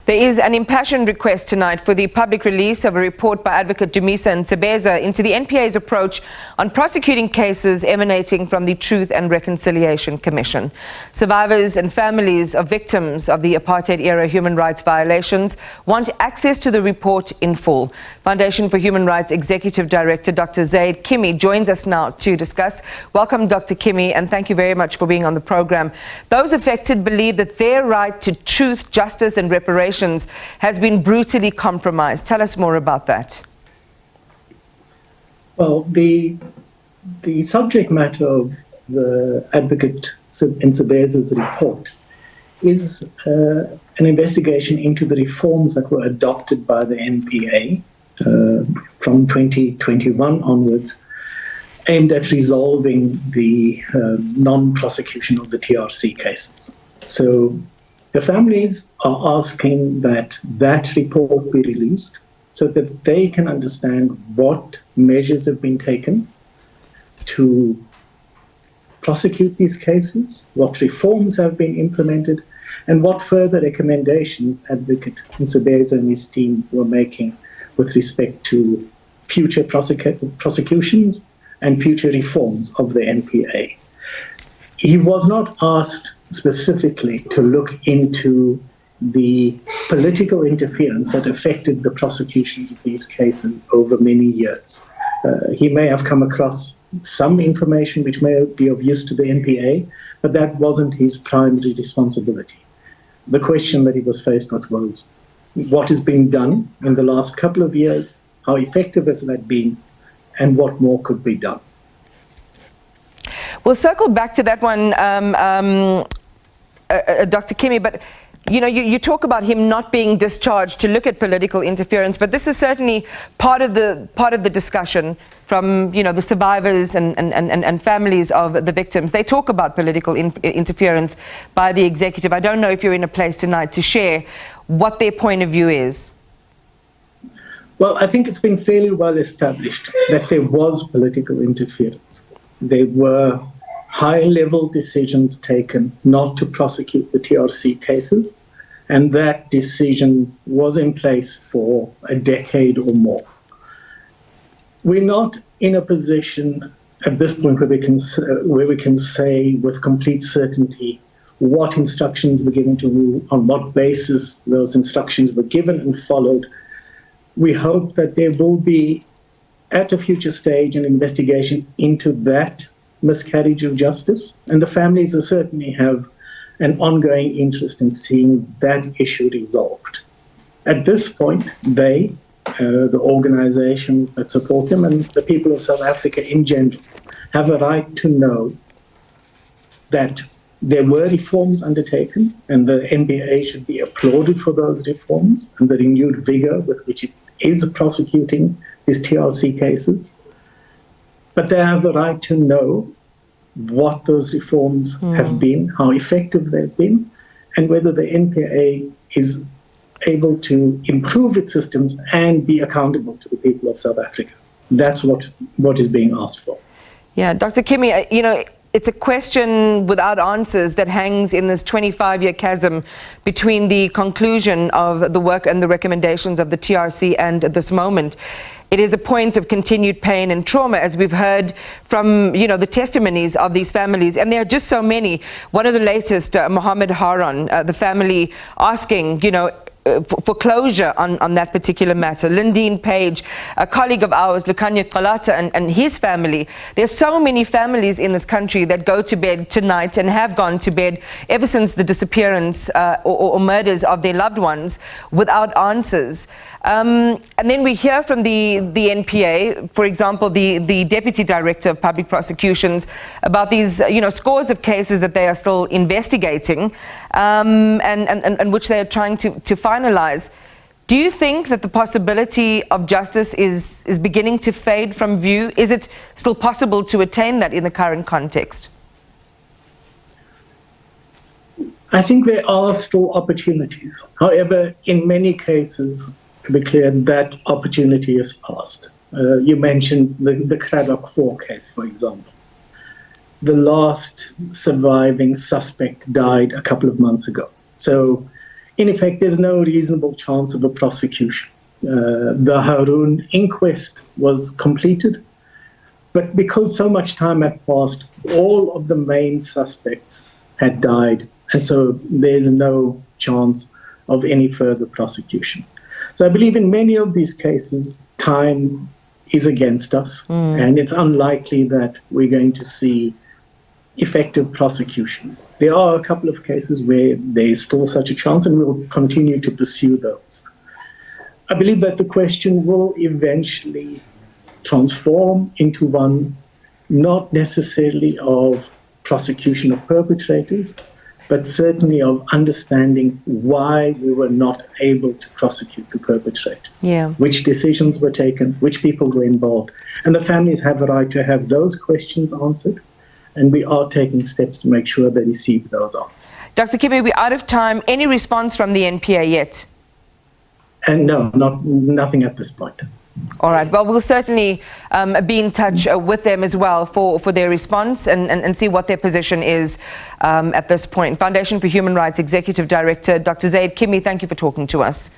There is an impassioned request tonight for the public release of a report by Advocate Dumisa Ntsebeza into the NPA's approach on prosecuting cases emanating from the Truth and Reconciliation Commission. Survivors and families of victims of the Apartheid-era human rights violations want access to the report in full. Foundation for Human Rights Executive Director Dr. Zaid Kimmie joins us now to discuss. Welcome, Dr. Kimmie, and thank you very much for being on the program. Those affected believe that their right to truth, justice and reparations has been brutally compromised. Tell us more about that. Well, the subject matter of the Advocate Ntsebeza's report is an investigation into the reforms that were adopted by the NPA from 2021 onwards, aimed at resolving the non-prosecution of the TRC cases. So the families are asking that that report be released so that they can understand what measures have been taken to prosecute these cases, what reforms have been implemented, and what further recommendations Advocate Ntsebeza and his team were making with respect to future prosecutions and future reforms of the NPA. He was not asked specifically to look into the political interference that affected the prosecutions of these cases over many years. He may have come across some information which may be of use to the NPA, but that wasn't his primary responsibility. The question that he was faced with was, what is being done in the last couple of years? How effective has that been? And what more could be done? We'll circle back to that one, Dr. Kimmie, but you talk about him not being discharged to look at political interference, but this is certainly part of the discussion from the survivors and families of the victims. They talk about political interference by the executive. I don't know if you're in a place tonight to share what their point of view is. Well, I think it's been fairly well established that there was political interference. There were high-level decisions taken not to prosecute the TRC cases, and that decision was in place for a decade or more. We're not in a position at this point where we can say with complete certainty what instructions were given to who, on what basis those instructions were given and followed. We hope that there will be, at a future stage, an investigation into that miscarriage of justice, and the families will certainly have an ongoing interest in seeing that issue resolved. At this point, they, the organizations that support them, and the people of South Africa in general, have a right to know that there were reforms undertaken, and the NBA should be applauded for those reforms and the renewed vigor with which it is prosecuting these TRC cases. But they have the right to know what those reforms have been, how effective they've been, and whether the NPA is able to improve its systems and be accountable to the people of South Africa. That's what is being asked for. Yeah, Dr. Kimmie, it's a question without answers that hangs in this 25-year chasm between the conclusion of the work and the recommendations of the TRC and this moment. It is a point of continued pain and trauma, as we've heard from, the testimonies of these families. And there are just so many. One of the latest, Mohammed Haron, the family asking, for closure on that particular matter. Lindeen Page, a colleague of ours, Lukanya Qalata, and his family. There's so many families in this country that go to bed tonight and have gone to bed ever since the disappearance or murders of their loved ones without answers. And then we hear from the NPA, for example, the Deputy Director of Public Prosecutions, about these, scores of cases that they are still investigating and which they are trying to finalize. Do you think that the possibility of justice is beginning to fade from view? Is it still possible to attain that in the current context? I think there are still opportunities. However, in many cases, to be clear, that opportunity is past. You mentioned the Craddock 4 case, for example. The last surviving suspect died a couple of months ago. So in effect, there's no reasonable chance of a prosecution. The Haroon inquest was completed, but because so much time had passed, all of the main suspects had died, and so there's no chance of any further prosecution. So I believe in many of these cases, time is against us, and it's unlikely that we're going to see effective prosecutions. There are a couple of cases where there's still such a chance, and we'll continue to pursue those. I believe that the question will eventually transform into one not necessarily of prosecution of perpetrators, but certainly of understanding why we were not able to prosecute the perpetrators, which decisions were taken, which people were involved. And the families have a right to have those questions answered, and we are taking steps to make sure they receive those answers. Dr. Kimmie, we're out of time. Any response from the NPA yet? And no, nothing at this point. All right. Well, we'll certainly be in touch with them as well for their response and see what their position is at this point. Foundation for Human Rights Executive Director, Dr. Zaid Kimmie, thank you for talking to us.